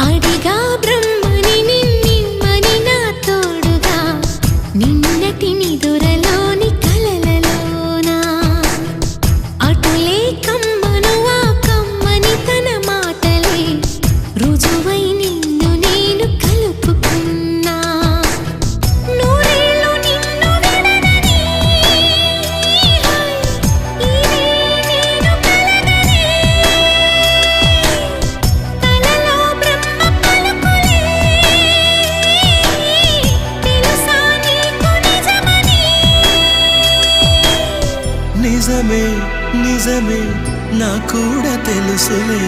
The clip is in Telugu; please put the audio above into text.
అడిగా బ్రహ్మని నిన్నిమ్మని నా తోడుగా నిన్నటి నిదురలోని కలలలోనా అటులే కమ్మను ఆ కమ్మని తన మాటలే రుజువై నిన్ను నేను కలుపుకున్నా నూరేళ్ళు నిన్ను విడనని ఇదే నేను కలగనే తలలో బ్రహ్మ పలుకులే తెలుసా నీకు నిజమని నిజమే నిజమే నా కూడా తెలుసులే